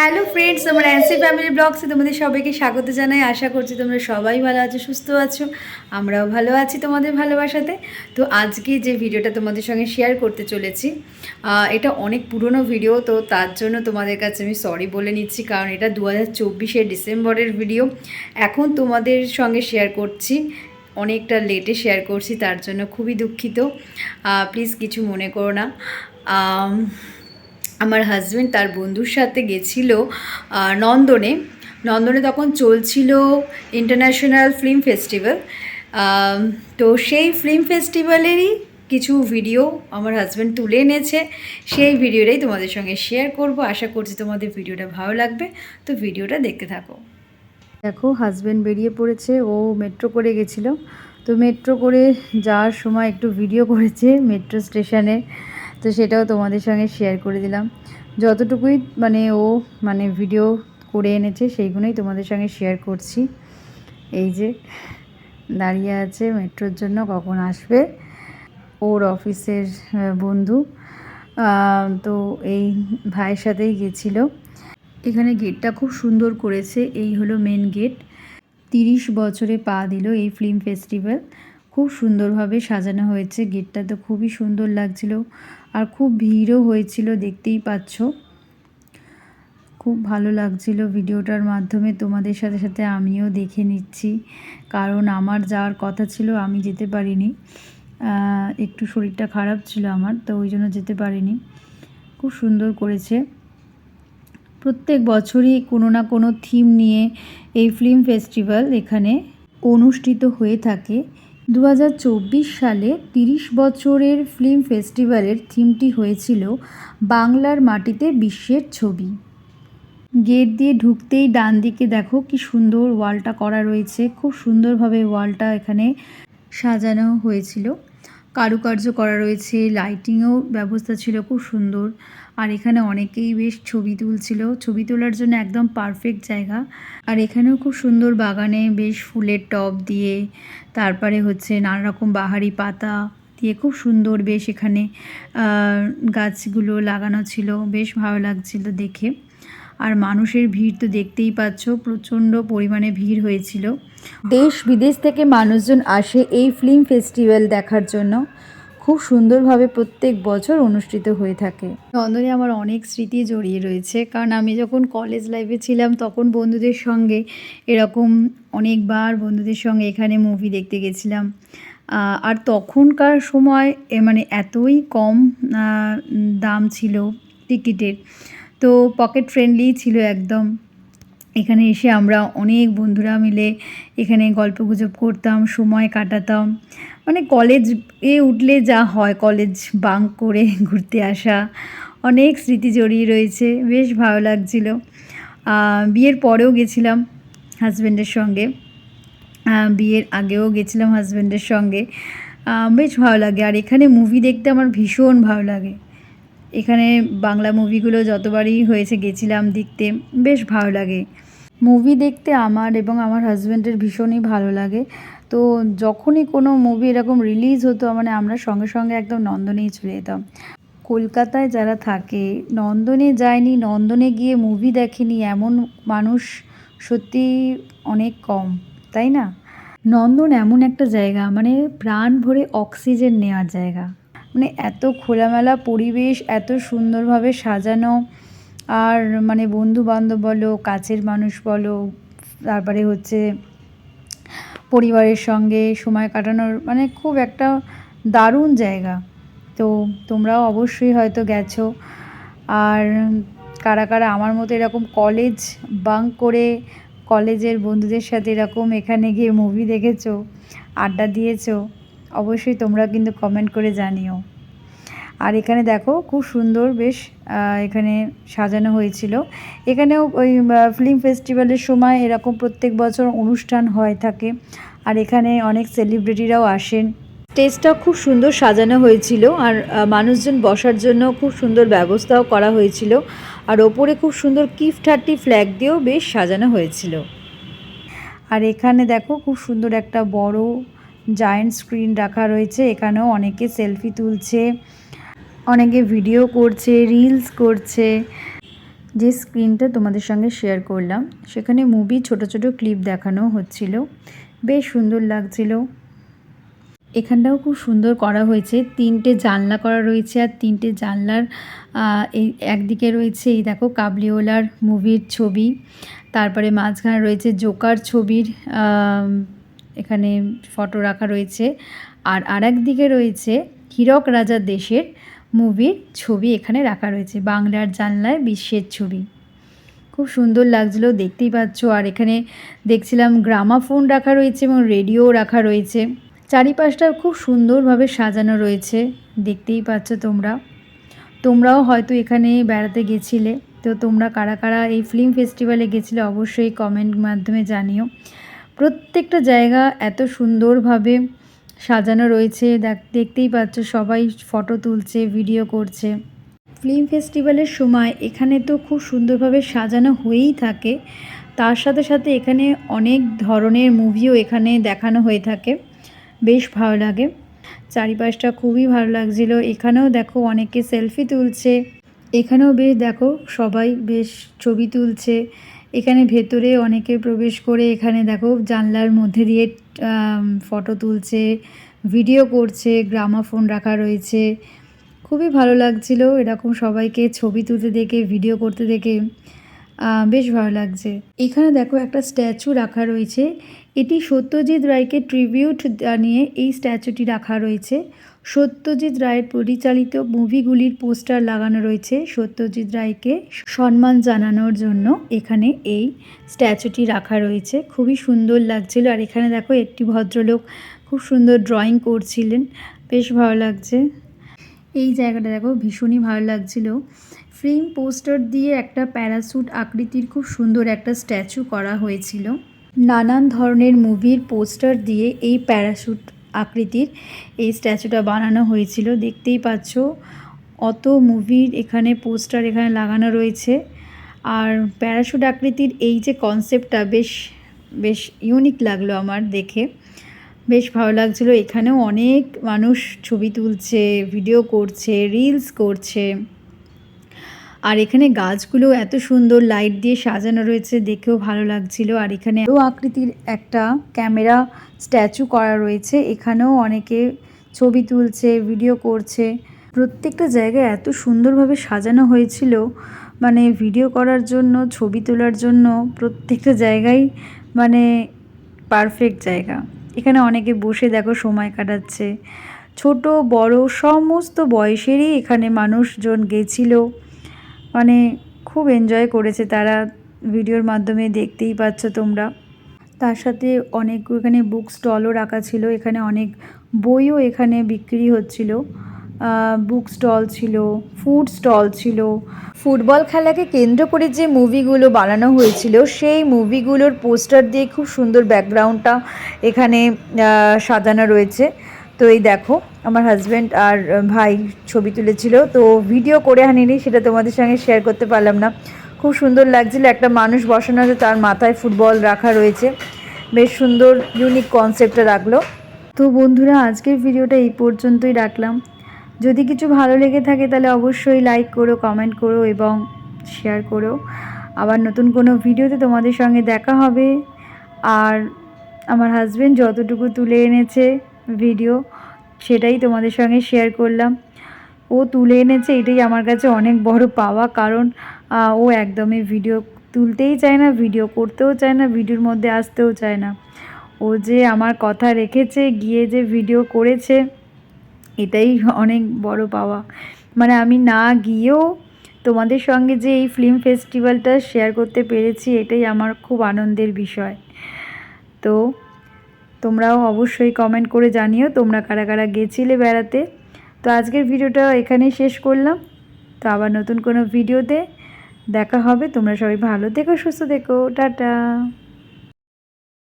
Hello friends, আমার অ্যান্সি family ব্লগসে তোমাদের সবাইকে স্বাগত জানাই। আশা করছি তোমরা সবাই ভালো আছো, সুস্থ আছো। আমরাও ভালো আছি তোমাদের ভালোবাসাতে। তো আজকে যে ভিডিওটা তোমাদের সঙ্গে শেয়ার করতে চলেছি, এটা অনেক পুরনো ভিডিও, তো তার জন্য তোমাদের কাছে আমি সরি বলে নিচ্ছি, কারণ এটা 2024 ডিসেম্বরের ভিডিও। এখন তোমাদের সঙ্গে শেয়ার করছি, অনেকটা লেটে শেয়ার করছি, তার জন্য খুবই দুঃখিত। প্লিজ কিছু মনে করো না। আমার হাজব্যান্ড তার বন্ধুর সাথে গেছিলো নন্দনে। নন্দনে তখন চলছিল ইন্টারন্যাশনাল ফিল্ম ফেস্টিভ্যাল। তো সেই ফিল্ম ফেস্টিভ্যালেরই কিছু ভিডিও আমার হাজব্যান্ড তুলে এনেছে, সেই ভিডিওটাই তোমাদের সঙ্গে শেয়ার করব। আশা করছি তোমাদের ভিডিওটা ভালো লাগবে, তো ভিডিওটা দেখতে থাকো। দেখো, হাজব্যান্ড বেরিয়ে পড়েছে, ও মেট্রো করে গেছিলো। তো মেট্রো করে যাওয়ার সময় একটু ভিডিও করেছে মেট্রো স্টেশনে, তো সেটাও তোমাদের সঙ্গে শেয়ার করে দিলাম। যতটুকুই ভিডিও করে এনেছে সেইগুলোই তোমাদের সঙ্গে শেয়ার করছি। এই যে দাঁড়িয়ে আছে মেট্রোর জন্য, কখন আসবে ওর অফিসের বন্ধু। তো এই ভাইয়ের সাথেই গেছিলো। এখানে গেটটা খুব সুন্দর করেছে, এই হলো মেন গেট। 30 বছরে পা দিল এই ফিল্ম ফেস্টিভ্যাল। খুব সুন্দরভাবে সাজানো হয়েছে গেটটা, তো খুবই সুন্দর লাগছিল। আর খুব ভিড়ও হয়েছিল, দেখতেই পাচ্ছ। খুব ভালো লাগছিল ভিডিওটার মাধ্যমে তোমাদের সাথে সাথে আমিও দেখে নিচ্ছি, কারণ আমার যাওয়ার কথা ছিল, আমি যেতে পারিনি। একটু শরীরটা খারাপ ছিল আমার, তো ওই জন্য যেতে পারিনি। খুব সুন্দর করেছে। প্রত্যেক বছরই কোনো না কোনো থিম নিয়ে এই ফিল্ম ফেস্টিভ্যাল এখানে অনুষ্ঠিত হয়ে থাকে। 2024 সালে 30 বছরের ফিল্ম ফেস্টিভ্যালের থিমটি হয়েছিল বাংলার মাটিতে বিশ্বের ছবি। গেট দিয়ে ঢুকতেই ডান দিকে দেখো কি সুন্দর ওয়ালটা করা রয়েছে, খুব সুন্দরভাবে ওয়ালটা এখানে সাজানো হয়েছিল, কারুকার্য করা রয়েছে, লাইটিংও ব্যবস্থা ছিল খুব সুন্দর। আর এখানে অনেকেই বেশ ছবি তুলছিল, ছবি তোলার জন্য একদম পারফেক্ট জায়গা। আর এখানেও খুব সুন্দর বাগানে বেশ ফুলের টব দিয়ে, তারপরে হচ্ছে নানা রকম বাহারি পাতা দিয়ে খুব সুন্দর বেশ এখানে গাছগুলো লাগানো ছিল, বেশ ভালো লাগছিল দেখে। আর মানুষের ভিড় তো দেখতেই পাচ্ছ, প্রচণ্ড পরিমাণে ভিড় হয়েছিল। দেশ বিদেশ থেকে মানুষজন আসে এই ফিল্ম ফেস্টিভ্যাল দেখার জন্য। খুব সুন্দরভাবে প্রত্যেক বছর অনুষ্ঠিত হয়ে থাকে। নন্দনে আমার অনেক স্মৃতি জড়িয়ে রয়েছে, কারণ আমি যখন কলেজ লাইফে ছিলাম তখন বন্ধুদের সঙ্গে এরকম অনেকবার বন্ধুদের সঙ্গে এখানে মুভি দেখতে গেছিলাম। আর তখনকার সময় এতই কম দাম ছিল টিকিটের, তো পকেট ফ্রেন্ডলি ছিল একদম। এখানে এসে আমরা অনেক বন্ধুরা মিলে এখানে গল্পগুজব করতাম, সময় কাটাতাম। কলেজে উঠলে যা হয়, কলেজ বাঙ্ক করে ঘুরতে আসা, অনেক স্মৃতি জড়িয়ে রয়েছে, বেশ ভালো লাগছিল। বিয়ের পরেও গেছিলাম হাজব্যান্ডের সঙ্গে, বিয়ের আগেও গেছিলাম হাজব্যান্ডের সঙ্গে, বেশ ভালো লাগে। আর এখানে মুভি দেখতে আমার ভীষণ ভালো লাগে। এখানে বাংলা মুভিগুলো যতবারই হয়েছে গেছিলাম দেখতে, বেশ ভালো লাগে। মুভি দেখতে আমার এবং আমার হাজব্যান্ডের ভীষণই ভালো লাগে। তো যখনই কোনো মুভি এরকম রিলিজ হতো, আমরা সঙ্গে সঙ্গে একদম নন্দনেই চলে যেতাম। কলকাতায় যারা থাকে, নন্দনে যায়নি, নন্দনে গিয়ে মুভি দেখেনি এমন মানুষ সত্যি অনেক কম, তাই না? নন্দন এমন একটা জায়গা, প্রাণ ভরে অক্সিজেন নেওয়ার জায়গা। এত খোলামেলা পরিবেশ, এত সুন্দরভাবে সাজানো। আর বন্ধু বান্ধব বলো, কাছের মানুষ বলো, তারপরে হচ্ছে পরিবারের সঙ্গে সময় কাটানোর খুব একটা দারুণ জায়গা। তো তোমরাও অবশ্যই হয়তো গেছো। আর কারা কারা আমার মতো এরকম কলেজ বাঙ্ক করে কলেজের বন্ধুদের সাথে এরকম এখানে গিয়ে মুভি দেখেছো, আড্ডা দিয়েছো, অবশ্যই তোমরা কিন্তু কমেন্ট করে জানিও। আর এখানে দেখো খুব সুন্দর বেশ এখানে সাজানো হয়েছিল। এখানেও ওই ফিল্ম ফেস্টিভ্যালের সময় এরকম প্রত্যেক বছর অনুষ্ঠান হয়ে থাকে। আর এখানে অনেক সেলিব্রিটিরাও আসেন। স্টেজটা খুব সুন্দর সাজানো হয়েছিল, আর মানুষজন বসার জন্য খুব সুন্দর ব্যবস্থাও করা হয়েছিল। আর ওপরে খুব সুন্দর কিফ 30 ফ্ল্যাগ দিয়েও বেশ সাজানো হয়েছিল। আর এখানে দেখো খুব সুন্দর একটা বড় জায়ান্ট স্ক্রিন রাখা রয়েছে, এখানেও অনেকে সেলফি তুলছে, অনেকে ভিডিও করছে, রিলস করছে। যে স্ক্রিনটা তোমাদের সঙ্গে শেয়ার করলাম, সেখানে মুভি ছোট ছোট ক্লিপ দেখানো হচ্ছিল, বেশ সুন্দর লাগছিল। এখানটাও খুব সুন্দর করা হয়েছে, 3টে জানলা করা রয়েছে, আর 3টে জানলার এই একদিকে রয়েছে এই দেখো কাবলিওয়ালার মুভির ছবি, তারপরে মাঝখানে রয়েছে জোকার ছবির এখানে ফটো রাখা রয়েছে, আর আরেক দিকে রয়েছে হীরক রাজার দেশের মুভির ছবি এখানে রাখা রয়েছে, বাংলার জানলায় বিশ্বের ছবি। খুব সুন্দর লাগছিল, দেখতেই পাচ্ছ। আর এখানে দেখছিলাম গ্রামাফোন রাখা রয়েছে এবং রেডিও রাখা রয়েছে। চারিপাশটা খুব সুন্দরভাবে সাজানো রয়েছে, দেখতেই পাচ্ছ তোমরাও হয়তো এখানে বেড়াতে গেছিলে। তো তোমরা কারা কারা এই ফিল্ম ফেস্টিভ্যালে গেছিলে অবশ্যই কমেন্ট মাধ্যমে জানিও। প্রত্যেকটা জায়গা এত সুন্দরভাবে সাজানো রয়েছে, দেখতেই পাচ্ছ সবাই ফটো তুলছে, ভিডিও করছে। ফিল্ম ফেস্টিভ্যালের সময় এখানে তো খুব সুন্দরভাবে সাজানো হয়েই থাকে, তার সাথে সাথে এখানে অনেক ধরনের মুভিও এখানে দেখানো হয়ে থাকে, বেশ ভালো লাগে। চারিপাশটা খুবই ভালো লাগছিল। এখানেও দেখো অনেকে সেলফি তুলছে, এখানেও বেশ দেখো সবাই বেশ ছবি তুলছে। এখানে ভেতরে অনেকে প্রবেশ করে এখানে দেখো জানলার মধ্যে দিয়ে ফটো তুলছে, ভিডিও করছে, গ্রামাফোন রাখা রয়েছে। খুবই ভালো লাগছিল এরকম সবাইকে ছবি তুলতে দেখে, ভিডিও করতে দেখে বেশ ভালো লাগছে। এখানে দেখো একটা স্ট্যাচু রাখা রয়েছে, এটি সত্যজিৎ রায়কে ট্রিবিউট জানিয়ে এই স্ট্যাচুটি রাখা রয়েছে। সত্যজিৎ রায়ের পরিচালিত মুভিগুলির পোস্টার লাগানো রয়েছে, সত্যজিৎ রায়কে সম্মান জানানোর জন্য এখানে এই স্ট্যাচুটি রাখা রয়েছে। খুবই সুন্দর লাগছিল। আর এখানে দেখো একটি ভদ্রলোক খুব সুন্দর ড্রয়িং করছিলেন, বেশ ভালো লাগছে। এই জায়গাটা দেখো ভীষণই ভালো লাগছিল। ফিল্ম পোস্টার দিয়ে একটা প্যারাসুট আকৃতির খুব সুন্দর একটা স্ট্যাচু করা হয়েছিল। নানান ধরনের মুভির পোস্টার দিয়ে এই প্যারাসুট আকৃতির এই স্ট্যাচুটা বানানো হয়েছিল, দেখতেই পাচ্ছ অত মুভির এখানে পোস্টার এখানে লাগানো রয়েছে। আর প্যারাসুট আকৃতির এই যে কনসেপ্টটা বেশ ইউনিক লাগলো আমার দেখে, বেশ ভালো লাগছিলো। এখানেও অনেক মানুষ ছবি তুলছে, ভিডিও করছে, রিলস করছে। আর এখানে গাছগুলো এত সুন্দর লাইট দিয়ে সাজানো রয়েছে, দেখেও ভালো লাগছিল। আর এখানে এত আকৃতির একটা ক্যামেরা স্ট্যাচু করা রয়েছে, এখানেও অনেকে ছবি তুলছে, ভিডিও করছে। প্রত্যেকটা জায়গায় এত সুন্দরভাবে সাজানো হয়েছিল, মানে ভিডিও করার জন্য, ছবি তোলার জন্য প্রত্যেকটা জায়গায় মানে পারফেক্ট জায়গা। এখানে অনেকে বসে দেখো সময় কাটাচ্ছে, ছোট বড় সমস্ত বয়সেরই এখানে মানুষজন গেছিল, মানে খুব এনজয় করেছে তারা, ভিডিওর মাধ্যমে দেখতেই পাচ্ছ তোমরা। তার সাথে অনেক এখানে বুক স্টলও রাখা ছিল, এখানে অনেক বইও এখানে বিক্রি হচ্ছিল, বুক স্টল ছিল, ফুড স্টল ছিল। ফুটবল খেলাকে কেন্দ্র করে যে মুভিগুলো বানানো হয়েছিল সেই মুভিগুলোর পোস্টার দিয়ে খুব সুন্দর ব্যাকগ্রাউন্ডটা এখানে সাজানো রয়েছে। তো এই দেখো আমার হাজব্যান্ড আর ভাই ছবি তুলেছিল, তো ভিডিও করে আনিনি, সেটা তোমাদের সঙ্গে শেয়ার করতে পারলাম না। খুব সুন্দর লাগছিল, একটা মানুষ বসানো আছে, তার মাথায় ফুটবল রাখা রয়েছে, বেশ সুন্দর ইউনিক কনসেপ্টটা রাখলো। তো বন্ধুরা আজকের ভিডিওটা এই পর্যন্তই রাখলাম। যদি কিছু ভালো লেগে থাকে তাহলে অবশ্যই লাইক করো, কমেন্ট করো এবং শেয়ার করো। আবার নতুন কোনো ভিডিওতে তোমাদের সঙ্গে দেখা হবে। আর আমার হাজব্যান্ড যতটুকু তুলে এনেছে ভিডিও, সেটাই তোমাদের সঙ্গে শেয়ার করলাম। ও তুলে এনেছে, এটাই আমার কাছে অনেক বড় পাওয়া, কারণ ও একদমই ভিডিও তুলতেই চায় না, ভিডিও করতেও চায় না, ভিডিওর মধ্যে আসতেও চায় না। ও যে আমার কথা রেখেছে, গিয়ে যে ভিডিও করেছে, এটাই অনেক বড় পাওয়া। মানে আমি না গিয়েও তোমাদের সঙ্গে যে এই ফিল্ম ফেস্টিভ্যালটা শেয়ার করতে পেরেছি, এটাই আমার খুব আনন্দের বিষয়। তো তোমরাও অবশ্যই কমেন্ট করে জানিও তোমরা কারা কারা গেছিলে বেড়াতে। তো আজকের ভিডিওটা এখানেই শেষ করলাম। তো আবার নতুন কোনো ভিডিওতে দেখা হবে। তোমরা সবাই ভালো থেকো, সুস্থ থেকো, টাটা।